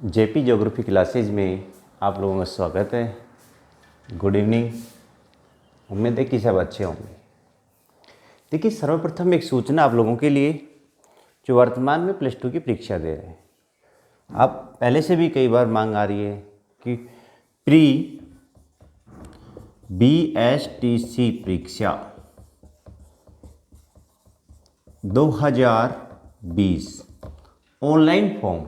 JP geography classes में आप लोगों का स्वागत है। Good evening. उम्मीद है कि सब अच्छे होंगे। देखिए, सर्वप्रथम एक सूचना आप लोगों के लिए जो वर्तमान में +2 की परीक्षा दे रहे हैं। आप पहले से भी कई बार मांग आ रही है कि प्री BSTC परीक्षा 2020 ऑनलाइन फॉर्म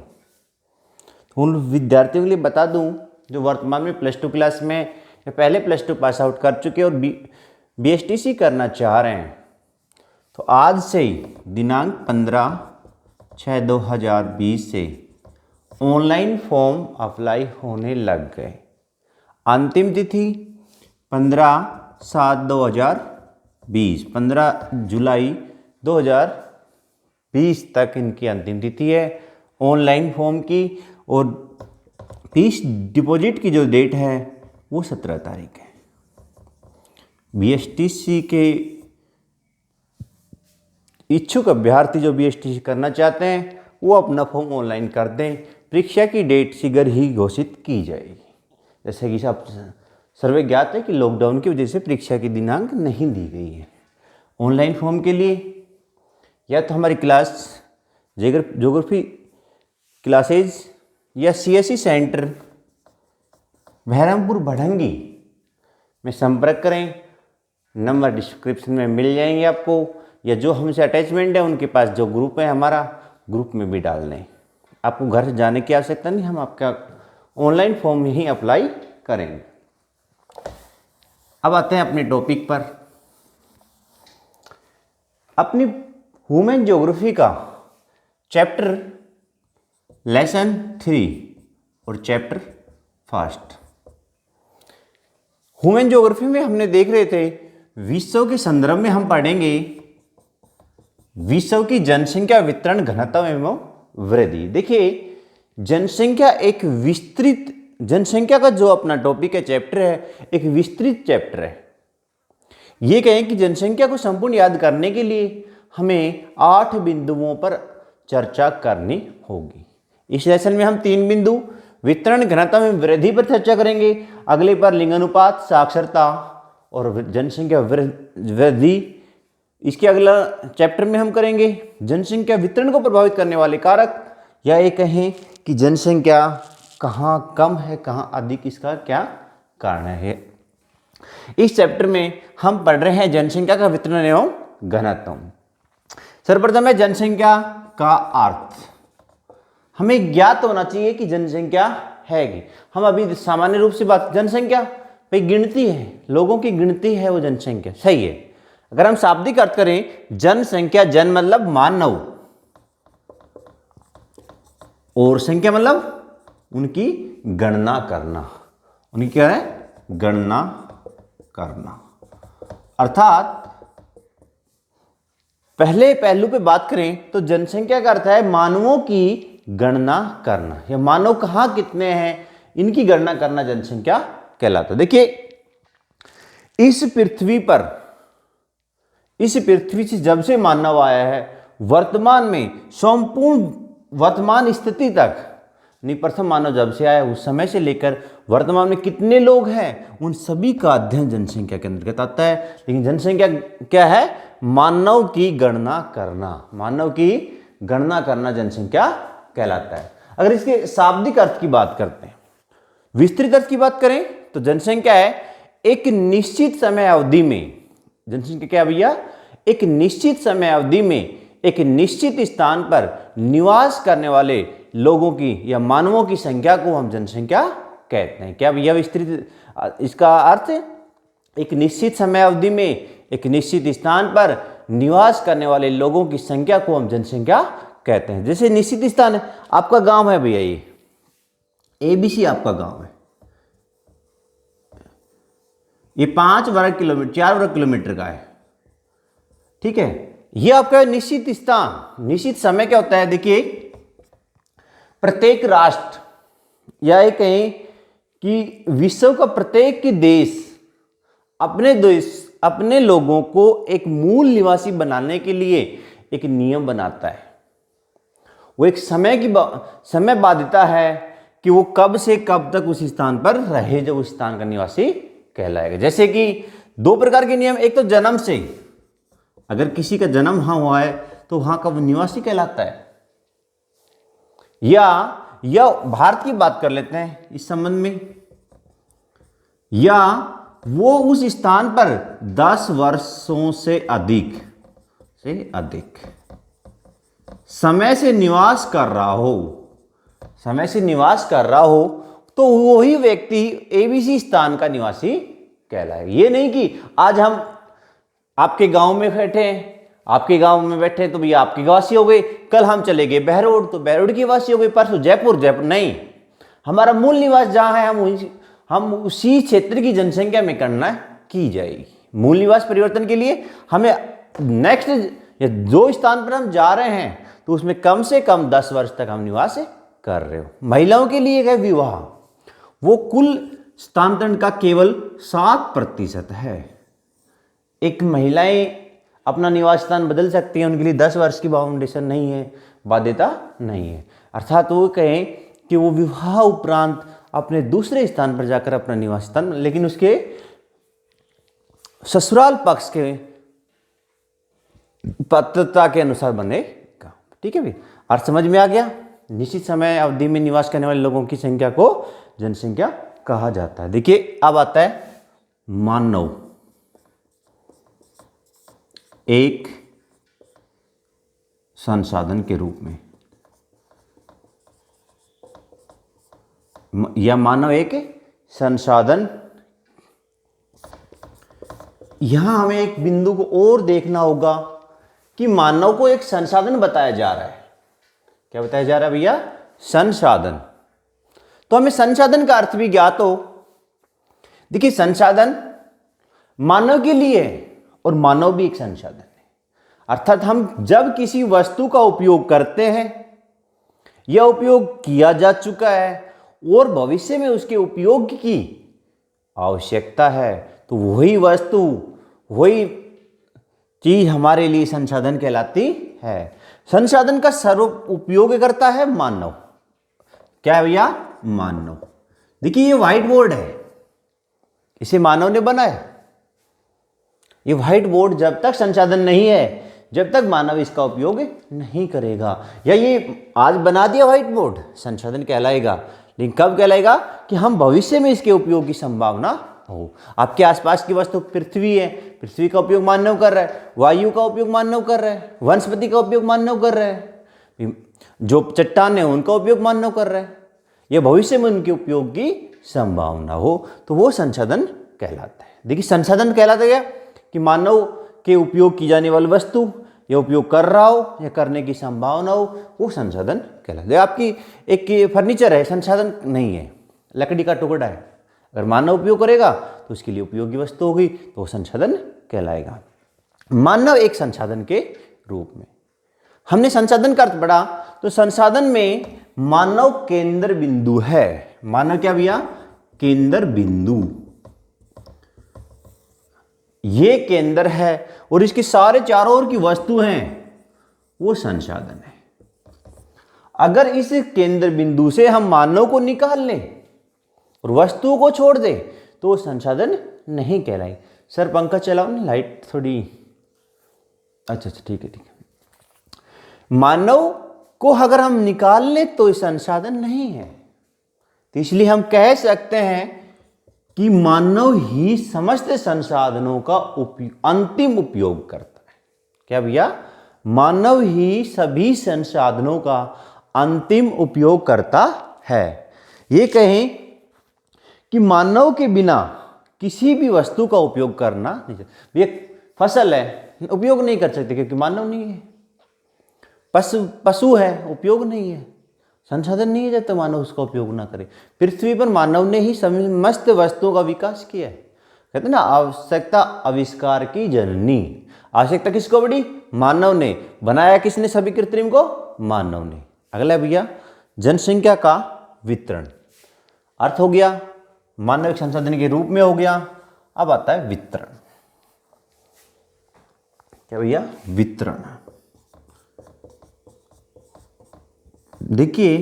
उन विद्यार्थियों के लिए बता दूं जो वर्तमान में +2 क्लास में या पहले +2 पास आउट कर चुके और BSTC करना चाह रहे हैं, तो आज से ही दिनांक 15/6/2020 से ऑनलाइन फॉर्म अप्लाई होने लग गए। अंतिम तिथि 15/7/2020 15 जुलाई 2020 तक इनकी अंतिम तिथि है ऑनलाइन फॉर्म की। और फीस डिपॉजिट की जो डेट है वो 17 तारीख है। BSTC के इच्छुक अभ्यर्थी जो BSTC करना चाहते हैं वो अपना फॉर्म ऑनलाइन कर दें। परीक्षा की डेट शीघ्र ही घोषित की जाएगी। जैसे कि सब सर्वे ज्ञात है कि लॉकडाउन की वजह से परीक्षा की दिनांक नहीं दी गई है। ऑनलाइन फॉर्म के लिए या तो हमारी क्लास ज्योग्राफी क्लासेज या CSE सेंटर बहरमपुर भड़ंगी में संपर्क करें। नंबर डिस्क्रिप्शन में मिल जाएंगे आपको, या जो हमसे अटैचमेंट है उनके पास जो ग्रुप है हमारा, ग्रुप में भी डाल दें। आपको घर से जाने की आवश्यकता नहीं, हम आपका ऑनलाइन फॉर्म ही अप्लाई करेंगे। अब आते हैं अपने टॉपिक पर। अपनी ह्यूमन ज्योग्राफी का चैप्टर लेसन 3 और चैप्टर फर्स्ट ह्यूमन ज्योग्राफी में हमने देख रहे थे विश्व के संदर्भ में हम पढ़ेंगे विश्व की जनसंख्या वितरण घनत्व एवं वृद्धि। देखिए, जनसंख्या एक विस्तृत जनसंख्या का जो अपना टॉपिक है चैप्टर है एक विस्तृत चैप्टर है। ये कहें कि जनसंख्या को संपूर्ण याद करने के लिए हमें 8 बिंदुओं पर चर्चा करनी होगी। इस लेसन में हम 3 बिंदु वितरण घनत्व में वृद्धि पर चर्चा करेंगे, अगले पर लिंगानुपात, साक्षरता और जनसंख्या वृद्धि। इसके अगला चैप्टर में हम करेंगे जनसंख्या वितरण को प्रभावित करने वाले कारक, या ये कहें कि जनसंख्या कहाँ कम है कहाँ अधिक, इसका क्या कारण है। इस चैप्टर में हम पढ़ रहे हैं जनसंख्या का वितरण एवं घनत्व। सर्वप्रथम है जनसंख्या का अर्थ। हमें ज्ञात होना चाहिए कि जनसंख्या है कि हम अभी सामान्य रूप से बात जनसंख्या भाई गिनती है, लोगों की गिनती है वो जनसंख्या, सही है। अगर हम शाब्दिक अर्थ करें जनसंख्या, जन मतलब मानव और संख्या मतलब उनकी गणना करना, उनकी क्या है गणना करना। अर्थात पहले पहलू पे बात करें तो जनसंख्या का अर्थ है मानवों की गणना करना, या मानव कहाँ कितने हैं इनकी गणना करना जनसंख्या कहलाता है। देखिए, इस पृथ्वी से जब से मानव आया है वर्तमान में संपूर्ण वर्तमान स्थिति तक, प्रथम मानव जब से आया उस समय से लेकर वर्तमान में कितने लोग हैं उन सभी का अध्ययन जनसंख्या के अंतर्गत आता है। लेकिन जनसंख्या क्या है? मानव की गणना करना, मानव की गणना करना जनसंख्या कहलाता है। अगर इसके शाब्दिक अर्थ की बात करते हैं, विस्तृत अर्थ की बात करें तो जनसंख्या है एक निश्चित समय अवधि में, जनसंख्या क्या भैया एक निश्चित समय अवधि में एक निश्चित स्थान पर निवास करने वाले लोगों की या मानवों की संख्या को हम जनसंख्या कहते हैं। क्या भैया विस्तृत इसका अर्थ एक निश्चित समय अवधि में एक निश्चित स्थान पर निवास करने वाले लोगों की संख्या को हम जनसंख्या कहते हैं। जैसे निश्चित स्थान है, आपका गांव है भैया, ये ABC आपका गांव है, ये 4 वर्ग किलोमीटर का है, ठीक है। ये आपका निश्चित स्थान। निश्चित समय क्या होता है? देखिए, प्रत्येक राष्ट्र या ये कहें कि विश्व का प्रत्येक देश अपने लोगों को एक मूल निवासी बनाने के लिए एक नियम बनाता है। वो एक समय बाध्यता है कि वो कब से कब तक उस स्थान पर रहे जो उस स्थान का निवासी कहलाएगा। जैसे कि दो प्रकार के नियम, एक तो जन्म से, अगर किसी का जन्म वहां हुआ है तो वहां का वो निवासी कहलाता है, या भारत की बात कर लेते हैं इस संबंध में, या वो उस स्थान पर 10 वर्षों से अधिक समय से निवास कर रहा हो, तो वही व्यक्ति एबीसी स्थान का निवासी कहलाएगा। ये नहीं कि आज हम आपके गांव में बैठे तो भैया आपके वासी हो गए, कल हम चले गए बहरोड तो बहरोड के वासी हो गए, परसों जयपुर नहीं, हमारा मूल निवास जहां है हम उसी क्षेत्र की जनसंख्या में गणना की जाएगी। मूल निवास परिवर्तन के लिए हमें नेक्स्ट या जो स्थान पर हम जा रहे हैं तो उसमें कम से कम 10 वर्ष तक हम निवास कर रहे हो। महिलाओं के लिए है विवाह, वो कुल स्थानांतरण का केवल 7% है। एक महिलाएं अपना निवास स्थान बदल सकती हैं, उनके लिए 10 वर्ष की बाउंडेशन नहीं है, बाध्यता नहीं है। अर्थात वो कहें कि वो विवाह उपरांत अपने दूसरे स्थान पर जाकर अपना निवास स्थान, लेकिन उसके ससुराल पक्ष के पात्रता के अनुसार बनेगा। ठीक है भाई, अर्थ समझ में आ गया। निश्चित समय अवधि में निवास करने वाले लोगों की संख्या को जनसंख्या कहा जाता है। देखिए अब आता है मानव, एक संसाधन के रूप में, या मानव एक संसाधन। यहां हमें एक बिंदु को और देखना होगा कि मानव को एक संसाधन बताया जा रहा है। क्या बताया जा रहा है भैया? संसाधन। तो हमें संसाधन का अर्थ भी ज्ञात हो। देखिए संसाधन मानव के लिए है और मानव भी एक संसाधन है। अर्थात हम जब किसी वस्तु का उपयोग करते हैं या उपयोग किया जा चुका है और भविष्य में उसके उपयोग की आवश्यकता है, तो वही वस्तु, वही चीज हमारे लिए संसाधन कहलाती है। संसाधन का सर्व उपयोग करता है मानव। क्या है भैया? मानव। देखिए ये व्हाइट बोर्ड है, इसे मानव ने बनाया। ये व्हाइट बोर्ड जब तक संसाधन नहीं है, जब तक मानव इसका उपयोग नहीं करेगा, या ये आज बना दिया व्हाइट बोर्ड, संसाधन कहलाएगा, लेकिन कब कहलाएगा? कि हम भविष्य में इसके उपयोग की संभावना हो। आपके आसपास की वस्तु पृथ्वी है, पृथ्वी का उपयोग मानव कर रहा है, वायु का उपयोग मानव कर रहा है, वनस्पति का उपयोग मानव कर रहा है, जो चट्टान है उनका उपयोग मानव कर रहा है, यह भविष्य में उनके उपयोग की संभावना हो, तो वो संसाधन कहलाता है। देखिए संसाधन कहलाता है कि मानव के उपयोग की जाने वाली वस्तु या उपयोग कर रहा हो या करने की संभावना हो, वो संसाधन कहलाता है। आपकी एक फर्नीचर है, संसाधन नहीं है, लकड़ी का टुकड़ा है, अगर मानव उपयोग करेगा तो उसके लिए उपयोगी वस्तु होगी, तो वो संसाधन कहलाएगा। मानव एक संसाधन के रूप में। हमने संसाधन का अर्थ पढ़ा, तो संसाधन में मानव केंद्र बिंदु है। मानव क्या भैया? केंद्र बिंदु। ये केंद्र है और इसके सारे चारों ओर की वस्तु हैं, वो संसाधन है। अगर इस केंद्र बिंदु से हम मानव को निकाल लें और वस्तुओं को छोड़ दे तो वो संसाधन नहीं कहलाए। सर पंखा चलाओ ना, लाइट थोड़ी, अच्छा ठीक है। मानव को अगर हम निकाल लें तो ये संसाधन नहीं है, तो इसलिए हम कह सकते हैं कि मानव ही समस्त संसाधनों का अंतिम उपयोग करता है। क्या भैया? मानव ही सभी संसाधनों का अंतिम उपयोग करता है। ये कहें कि मानव के बिना किसी भी वस्तु का उपयोग करना नहीं चाहिए। ये फसल है, उपयोग नहीं कर सकते क्योंकि मानव नहीं है। पशु है, उपयोग नहीं है, संसाधन नहीं है जब तक मानव उसका उपयोग ना करे। पृथ्वी पर मानव ने ही समस्त वस्तुओं का विकास किया है। कहते हैं ना, आवश्यकता आविष्कार की जननी। आवश्यकता किसको पड़ी? मानव ने। बनाया किसने सभी कृत्रिम को? मानव ने। अगला भैया जनसंख्या का वितरण। अर्थ हो गया मानव एक संसाधन के रूप में हो गया। अब आता है वितरण। क्या भैया? वितरण। देखिए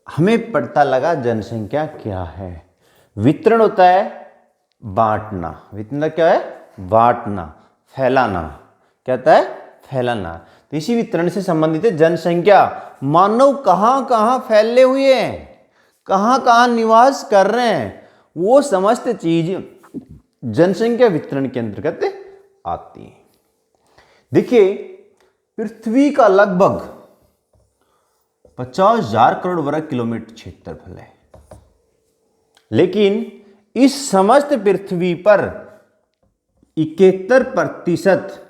हमें पता लगा जनसंख्या क्या है। वितरण होता है बांटना, वितरण क्या है, बांटना, फैलाना, क्या होता है, फैलाना। तो इसी वितरण से संबंधित है जनसंख्या। मानव कहाँ कहाँ फैले हुए हैं, कहाँ कहाँ निवास कर रहे हैं, वो समस्त चीज जनसंख्या वितरण के अंतर्गत आती है। देखिए पृथ्वी का लगभग 50,000 करोड़ वर्ग किलोमीटर क्षेत्रफल है, लेकिन इस समस्त पृथ्वी पर 71%,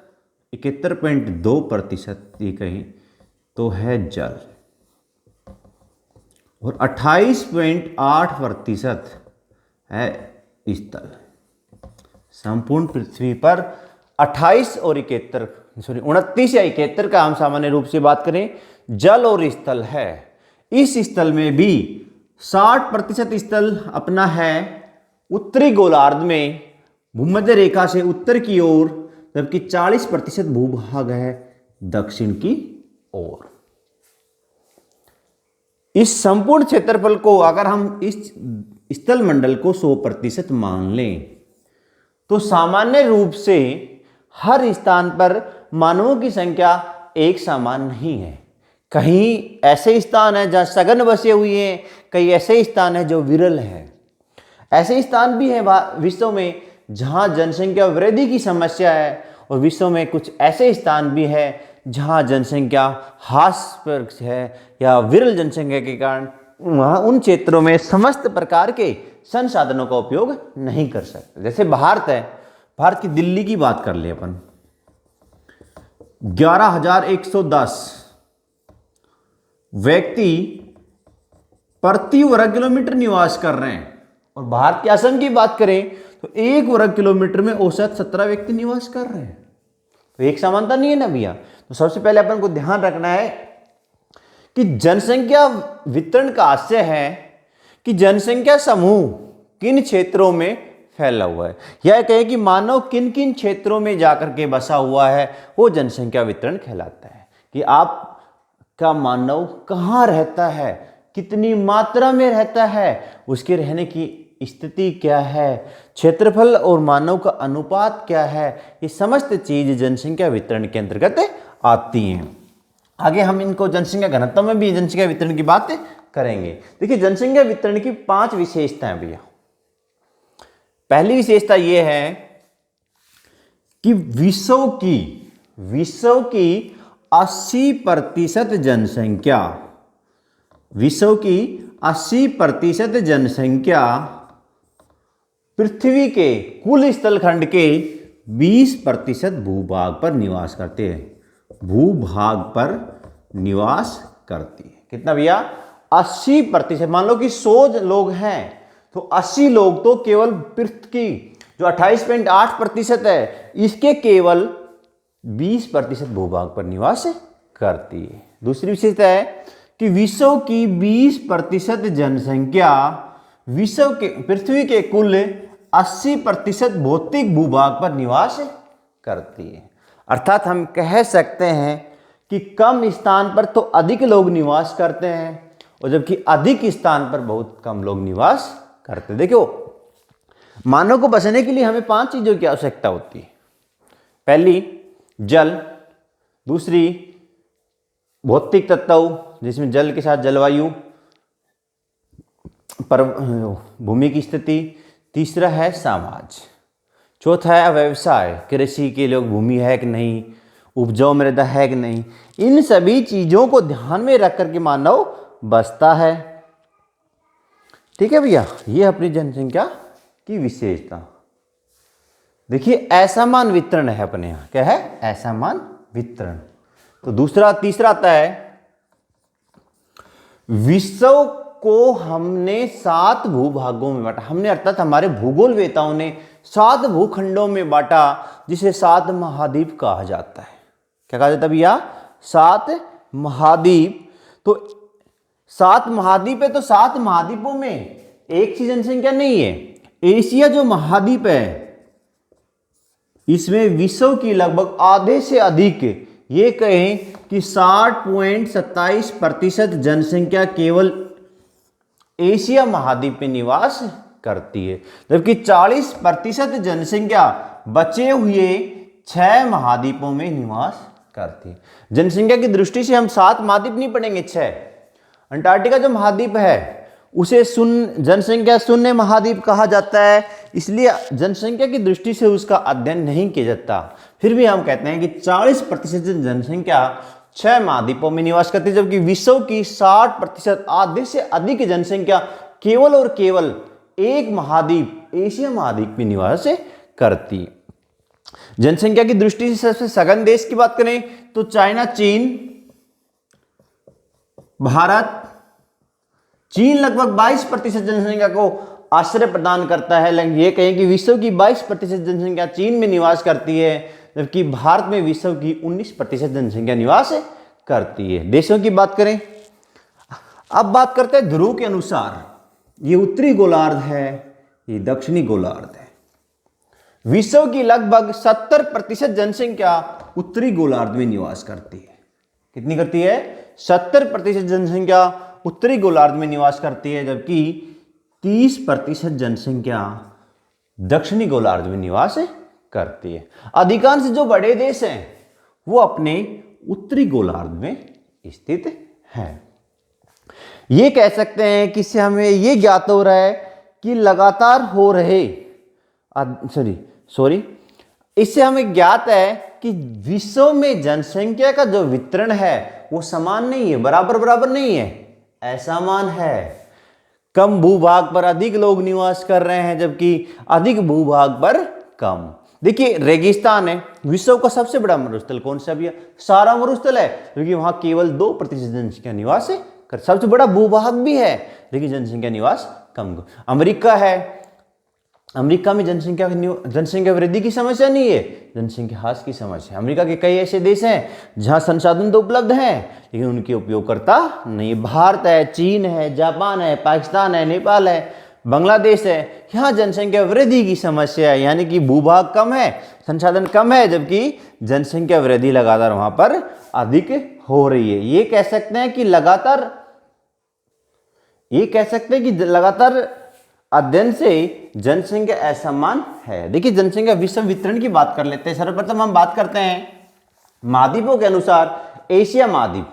71.2% ये कहीं तो है जल, और 28.8% है स्थल। संपूर्ण पृथ्वी पर 28 और 29 या 71 का हम सामान्य रूप से बात करें जल और स्थल है। इस स्थल में भी 60% स्थल अपना है उत्तरी गोलार्ध में भूमध्य रेखा से उत्तर की ओर, जबकि 40% भूभाग है दक्षिण की ओर। इस संपूर्ण क्षेत्रफल को अगर हम इस स्थल मंडल को 100% मान लें तो सामान्य रूप से हर स्थान पर मानवों की संख्या एक समान नहीं है। कहीं ऐसे स्थान हैं जहां सघन बसे हुए हैं, कई ऐसे स्थान हैं जो विरल हैं। ऐसे स्थान भी हैं विश्व में जहां जनसंख्या वृद्धि की समस्या है, और विश्व में कुछ ऐसे स्थान भी हैं जहां जनसंख्या ह्रास पर है या विरल जनसंख्या के कारण वहां उन क्षेत्रों में समस्त प्रकार के संसाधनों का उपयोग नहीं कर सकते। जैसे भारत है, भारत की दिल्ली की बात कर ले अपन, 11,110 व्यक्ति प्रति वर्ग किलोमीटर निवास कर रहे हैं, और भारत के असम की बात करें तो 1 वर्ग किलोमीटर में औसत 17 व्यक्ति निवास कर रहे हैं। तो एक समानता नहीं है ना भैया। तो सबसे पहले अपन को ध्यान रखना है कि जनसंख्या वितरण का आशय है कि जनसंख्या समूह किन क्षेत्रों में फैला हुआ है, यह कहें कि मानव किन किन क्षेत्रों में जाकर के बसा हुआ है, वो जनसंख्या वितरण कहलाता है। कि आपका मानव कहाँ रहता है, कितनी मात्रा में रहता है, उसके रहने की स्थिति क्या है, क्षेत्रफल और मानव का अनुपात क्या है, ये समस्त चीज जनसंख्या वितरण के अंतर्गत आती हैं। आगे हम इनको जनसंख्या घनत्व में भी जनसंख्या वितरण की बात करेंगे। देखिए जनसंख्या वितरण की 5 विशेषताएं भैया। पहली विशेषता यह है कि विश्व की 80% जनसंख्या, विश्व की 80% जनसंख्या पृथ्वी के कुल स्थलखंड के 20% भूभाग पर निवास करते हैं, भूभाग पर निवास करती है। कितना भैया, 80%। मान लो कि 100 लोग हैं तो 80 लोग तो केवल पृथ्वी की जो 28.8% है इसके केवल 20% भूभाग पर निवास करती है। दूसरी विशेषता है कि विश्व की 20% जनसंख्या विश्व के पृथ्वी के कुल 80% भौतिक भूभाग पर निवास करती है। अर्थात हम कह सकते हैं कि कम स्थान पर तो अधिक लोग निवास करते हैं, और जबकि अधिक स्थान पर बहुत कम लोग निवास करते हैं। देखो मानव को बसने के लिए हमें 5 चीजों की आवश्यकता होती है। पहली जल, दूसरी भौतिक तत्व जिसमें जल के साथ जलवायु, पर भूमि की स्थिति, तीसरा है समाज, चौथा है व्यवसाय, कृषि के लिए भूमि है कि नहीं, उपजाऊ मृदा है कि नहीं। इन सभी चीजों को ध्यान में रख करके मानव बसता है। ठीक है भैया, ये अपनी जनसंख्या की विशेषता। देखिए असमान वितरण है अपने यहां, क्या है, असमान वितरण। तो तीसरा आता है विश्व को हमने 7 भूभागों में बांटा। हमने अर्थात हमारे भूगोलवेताओं ने 7 भूखंडों में बांटा, जिसे 7 महाद्वीप कहा जाता है। क्या कहा जाता है भैया, 7 महाद्वीप। तो 7 महाद्वीप है, तो 7 महाद्वीपों में एक सी जनसंख्या नहीं है। एशिया जो महाद्वीप है इसमें विश्व की लगभग आधे से अधिक, ये कहें कि 60.27% जनसंख्या केवल एशिया महाद्वीप में निवास करती है, जबकि 40% जनसंख्या बचे हुए 6 महाद्वीपों में निवास करती है। जनसंख्या की दृष्टि से हम 7 महाद्वीप नहीं पढ़ेंगे, 6। अंटार्कटिका जो महाद्वीप है उसे जनसंख्या शून्य महाद्वीप कहा जाता है, इसलिए जनसंख्या की दृष्टि से उसका अध्ययन नहीं किया जाता। फिर भी हम कहते हैं कि 40% जनसंख्या 6 महाद्वीपों में निवास करती है, जबकि विश्व की 60% आधे से अधिक जनसंख्या केवल और केवल एक महाद्वीप एशिया महाद्वीप में निवास करती है। जनसंख्या की दृष्टि से सबसे सघन देश की बात करें तो चाइना, चीन, भारत। चीन लगभग 22% जनसंख्या को आश्रय प्रदान करता है, लेकिन ये कहें कि विश्व की 22% जनसंख्या चीन में निवास करती है, जबकि भारत में विश्व की 19% जनसंख्या निवास करती है। देशों की बात करें, अब बात करते हैं ध्रुव के अनुसार। ये उत्तरी गोलार्ध है, ये दक्षिणी गोलार्ध है। विश्व की लगभग 70% जनसंख्या उत्तरी गोलार्ध में निवास करती है। कितनी करती है? 70% जनसंख्या उत्तरी गोलार्ध में निवास करती है, जबकि 30% जनसंख्या दक्षिणी गोलार्ध में निवास करती है। अधिकांश जो बड़े देश हैं वो अपने उत्तरी गोलार्ध में स्थित हैं। ये कह सकते हैं कि इससे हमें ये ज्ञात हो रहा है कि लगातार हो रहे इससे हमें ज्ञात है कि विश्व में जनसंख्या का जो वितरण है वो समान नहीं है, बराबर नहीं है, असमान है। कम भूभाग पर अधिक लोग निवास कर रहे हैं, जबकि अधिक भूभाग पर कम। देखिए, रेगिस्तान है, विश्व का सबसे बड़ा मरुस्थल कौन सा भी है? सारा मरुस्थल है, क्योंकि वहां केवल 2% जनसंख्या निवास है। सबसे बड़ा भूभाग भी है, लेकिन जनसंख्या निवास कम। अमेरिका है, अमेरिका में जनसंख्या वृद्धि की समस्या नहीं है, जनसंख्या ह्रास की समस्या है। अमेरिका के कई ऐसे देश हैं जहां संसाधन तो उपलब्ध हैं, लेकिन उनके उपयोगकर्ता नहीं। भारत है, चीन है, जापान है, पाकिस्तान है, नेपाल है, बांग्लादेश है, यहाँ जनसंख्या वृद्धि की समस्या है, यानी कि भूभाग कम है, संसाधन कम है, जबकि जनसंख्या वृद्धि लगातार वहां पर अधिक हो रही है। ये कह सकते हैं कि लगातार अध्ययन से जनसंख्या असमान है। देखिए, जनसंख्या विश्व वितरण की बात कर लेते हैं। सर्वप्रथम हम बात करते हैं महाद्वीपों के अनुसार एशिया महाद्वीप।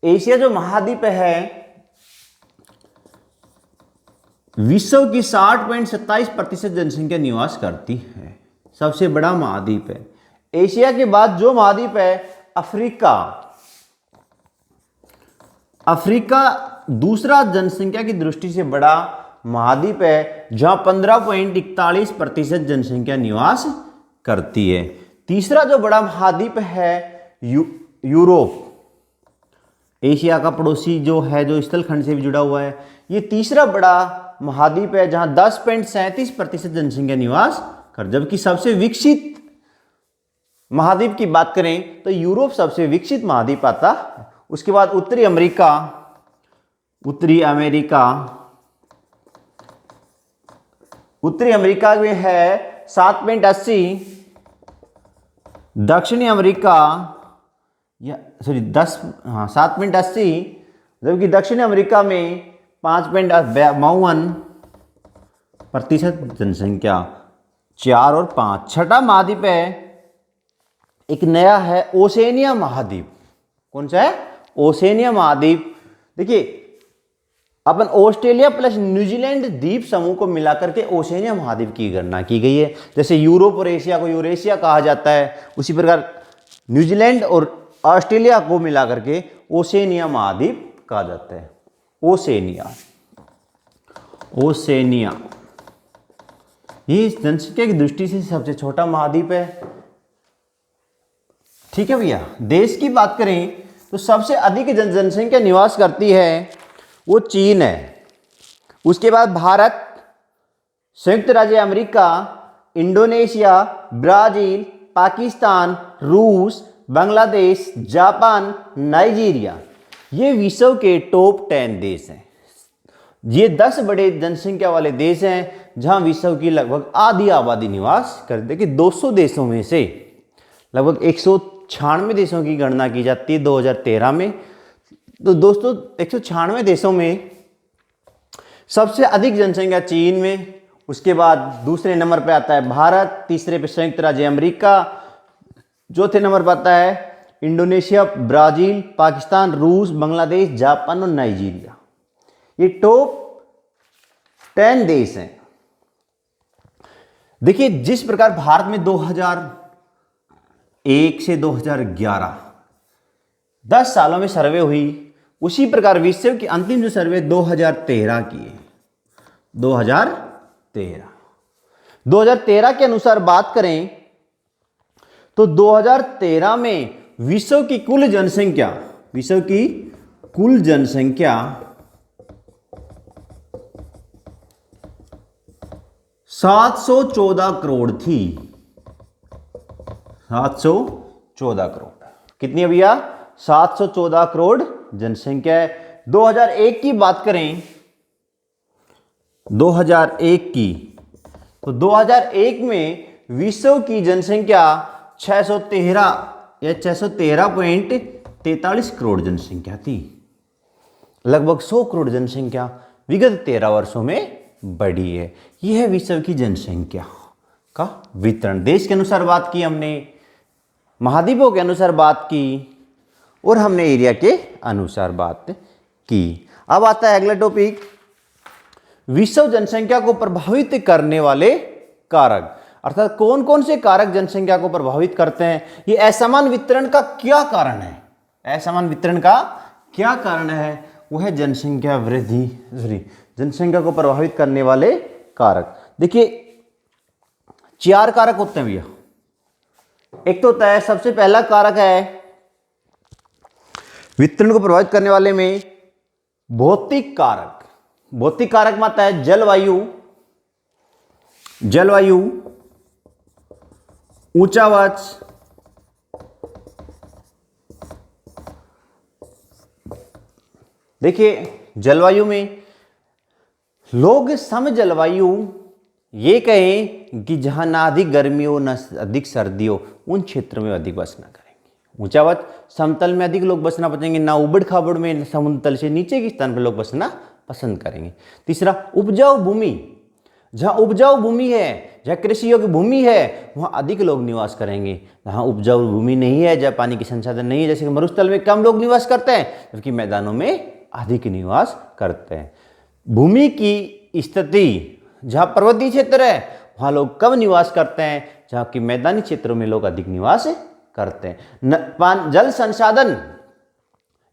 एशिया जो महाद्वीप है विश्व की 60.27% जनसंख्या निवास करती है, सबसे बड़ा महाद्वीप है। एशिया के बाद जो महाद्वीप है अफ्रीका। अफ्रीका दूसरा जनसंख्या की दृष्टि से बड़ा महाद्वीप है, जहां 15.41% जनसंख्या निवास करती है। तीसरा जो बड़ा महाद्वीप है यूरोप। एशिया का पड़ोसी जो है, जो स्थल खंड से भी जुड़ा हुआ है, ये तीसरा बड़ा महाद्वीप है, जहां 10.37% जनसंख्या निवास कर। जबकि सबसे विकसित महाद्वीप की बात करें तो यूरोप सबसे विकसित महाद्वीप आता। उसके बाद उत्तरी अमेरिका में है 7.80, दक्षिणी अमेरिका 7.80, जबकि दक्षिणी अमेरिका में 5.52% जनसंख्या, 4 और 5। छठा महाद्वीप है, एक नया है ओसेनिया महाद्वीप। कौन सा है? ओसेनिया महाद्वीप। देखिए, अपन ऑस्ट्रेलिया प्लस न्यूजीलैंड द्वीप समूह को मिलाकर के ओसेनिया महाद्वीप की गणना की गई है। जैसे यूरोप और एशिया को यूरेशिया कहा जाता है, उसी प्रकार न्यूजीलैंड और ऑस्ट्रेलिया को मिलाकर के ओसेनिया महाद्वीप कहा जाता है। ओसेनिया ये जनसंख्या की दृष्टि से सबसे छोटा महाद्वीप है। ठीक है भैया। देश की बात करें तो सबसे अधिक जनसंख्या निवास करती है वो चीन है। उसके बाद भारत, संयुक्त राज्य अमेरिका, इंडोनेशिया, ब्राजील, पाकिस्तान, रूस, बांग्लादेश, जापान, नाइजीरिया, ये विश्व के टॉप 10 देश हैं। ये 10 बड़े जनसंख्या वाले देश हैं जहां विश्व की लगभग आधी आबादी निवास करती है। कि 200 देशों में से लगभग 196 देशों की गणना की जाती है 2013 में। तो दोस्तों 196 देशों में सबसे अधिक जनसंख्या चीन में, उसके बाद दूसरे नंबर पे आता है भारत, तीसरे पे संयुक्त राज्य अमेरिका, चौथे नंबर पर आता है इंडोनेशिया, ब्राजील, पाकिस्तान, रूस, बांग्लादेश, जापान और नाइजीरिया। ये टॉप 10 देश हैं। देखिए जिस प्रकार भारत में 2001 से 2011 10 सालों में सर्वे हुई, उसी प्रकार विश्व की अंतिम जो सर्वे 2013 की है, 2013 के अनुसार बात करें तो 2013 में विश्व की कुल जनसंख्या 714 करोड़ थी। 714 करोड़ कितनी है भैया? 714 करोड़ जनसंख्या है। 2001 की बात करें, 2001 की, तो 2001 में विश्व की जनसंख्या 613.43 करोड़ जनसंख्या थी। लगभग 100 करोड़ जनसंख्या विगत 13 वर्षों में बढ़ी है। यह है विश्व की जनसंख्या का वितरण। देश के अनुसार बात की हमने, महाद्वीपों के अनुसार बात की, और हमने एरिया के अनुसार बात की। अब आता है अगला टॉपिक, विश्व जनसंख्या को प्रभावित करने वाले कारक, अर्थात कौन कौन से कारक जनसंख्या को प्रभावित करते हैं। ये असमान वितरण का क्या कारण है? असमान वितरण का क्या कारण है? वह है जनसंख्या वृद्धि, जनसंख्या को प्रभावित करने वाले कारक। देखिए 4 कारक होते हैं भैया। एक तो होता है, सबसे पहला कारक है वितरण को प्रभावित करने वाले में भौतिक कारक। भौतिक कारक में आता है जलवायु, ऊंचावाच, देखिए जलवायु में लोग सम जलवायु, ये कहें कि जहां ना अधिक गर्मी हो ना अधिक सर्दी हो, उन क्षेत्रों में अधिक बसना करेंगे। ऊंचावाच, समतल में अधिक लोग बसना पसंद करेंगे, ना उबड़ खाबड़ में समुद्र तल से नीचे के स्थान पर लोग बसना पसंद करेंगे। तीसरा, उपजाऊ भूमि, जहां उपजाऊ भूमि है, जहां कृषि योग्य भूमि है, वहां अधिक लोग निवास करेंगे। जहां उपजाऊ भूमि नहीं है, जहां पानी के संसाधन नहीं है, जैसे कि मरुस्थल में कम लोग निवास करते हैं, जबकि मैदानों में अधिक निवास करते हैं। भूमि की स्थिति, जहां पर्वतीय क्षेत्र है वहां लोग कम निवास करते हैं, जहां की मैदानी क्षेत्रों में लोग अधिक निवास करते हैं। जल संसाधन,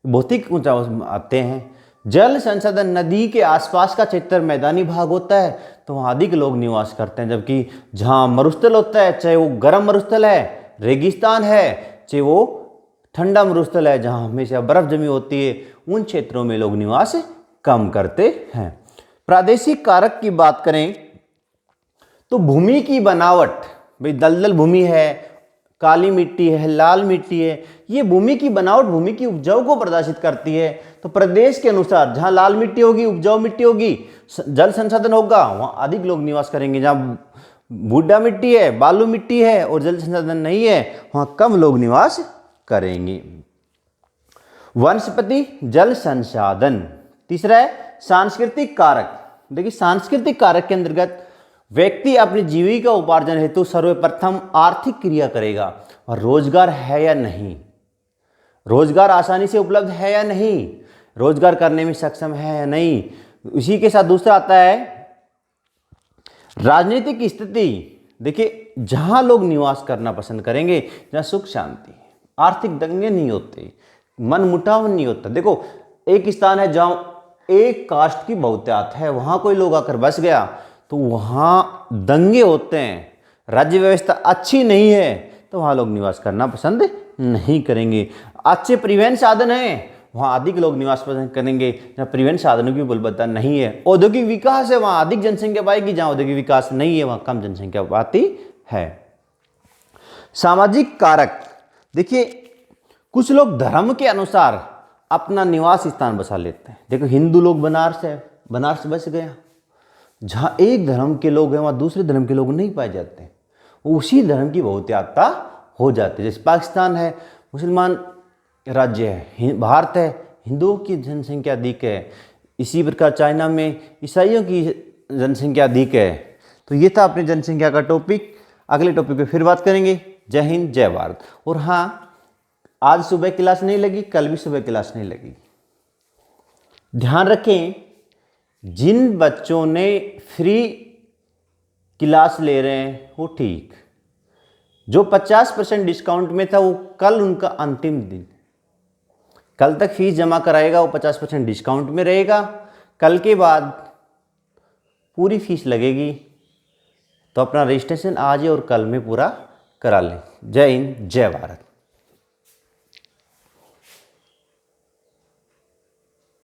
भौतिक ऊंचा आते हैं। जल संसाधन, नदी के आसपास का क्षेत्र मैदानी भाग होता है तो वहाँ अधिक लोग निवास करते हैं, जबकि जहाँ मरुस्थल होता है, चाहे वो गर्म मरुस्थल है, रेगिस्तान है, चाहे वो ठंडा मरुस्थल है जहाँ हमेशा बर्फ जमी होती है, उन क्षेत्रों में लोग निवास कम करते हैं। प्रादेशिक कारक की बात करें तो भूमि की बनावट, भाई दलदल भूमि है, काली मिट्टी है, लाल मिट्टी है, ये भूमि की बनावट भूमि की उपजाऊ को प्रदर्शित करती है। तो प्रदेश के अनुसार जहां लाल मिट्टी होगी, उपजाऊ मिट्टी होगी, जल संसाधन होगा, वहां अधिक लोग निवास करेंगे। जहां भूडा मिट्टी है, बालू मिट्टी है और जल संसाधन नहीं है, वहां कम लोग निवास करेंगे। वनस्पति जल संसाधन। तीसरा है सांस्कृतिक कारक। देखिए सांस्कृतिक कारक के अंतर्गत व्यक्ति अपनी जीविका उपार्जन हेतु सर्वप्रथम आर्थिक क्रिया करेगा, और रोजगार है या नहीं, रोजगार आसानी से उपलब्ध है या नहीं, रोजगार करने में सक्षम है या नहीं। इसी के साथ दूसरा आता है राजनीतिक स्थिति। देखिए जहां लोग निवास करना पसंद करेंगे, जहां सुख शांति, आर्थिक दंगे नहीं होते, मन मुटाव नहीं होता। देखो एक स्थान है जहां एक कास्ट की बहुतायत है, वहां कोई लोग आकर बस गया तो वहां दंगे होते हैं, राज्य व्यवस्था अच्छी नहीं है, तो वहां लोग निवास करना पसंद नहीं करेंगे। अच्छे परिवहन साधन हैं, वहां अधिक लोग निवास पसंद करेंगे। जहां परिवहन साधनों की उपलब्धता नहीं है, औद्योगिक विकास है, वहां अधिक जनसंख्या पाएगी, जहां औद्योगिक विकास नहीं है वहां कम जनसंख्या पाती है। सामाजिक कारक, देखिए कुछ लोग धर्म के अनुसार अपना निवास स्थान बसा लेते हैं। देखो हिंदू लोग बनारस है, बनारस बस गया, जहां एक धर्म के लोग हैं वहां दूसरे धर्म के लोग नहीं पाए जाते, उसी धर्म की बहुतायता हो जाती है। जैसे पाकिस्तान है, मुसलमान राज्य है, भारत है, हिंदुओं की जनसंख्या अधिक है, इसी प्रकार चाइना में ईसाइयों की जनसंख्या अधिक है। तो ये था अपने जनसंख्या का टॉपिक। अगले टॉपिक पे फिर बात करेंगे। जय हिंद, जय भारत। और हाँ, आज सुबह क्लास नहीं लगी, कल भी सुबह क्लास नहीं लगी। ध्यान रखें, जिन बच्चों ने फ्री क्लास ले रहे हैं वो ठीक, जो 50% डिस्काउंट में था वो कल उनका अंतिम दिन, कल तक फीस जमा कराएगा वो 50% डिस्काउंट में रहेगा, कल के बाद पूरी फीस लगेगी। तो अपना रजिस्ट्रेशन आज और कल में पूरा करा लें। जय हिंद, जय भारत।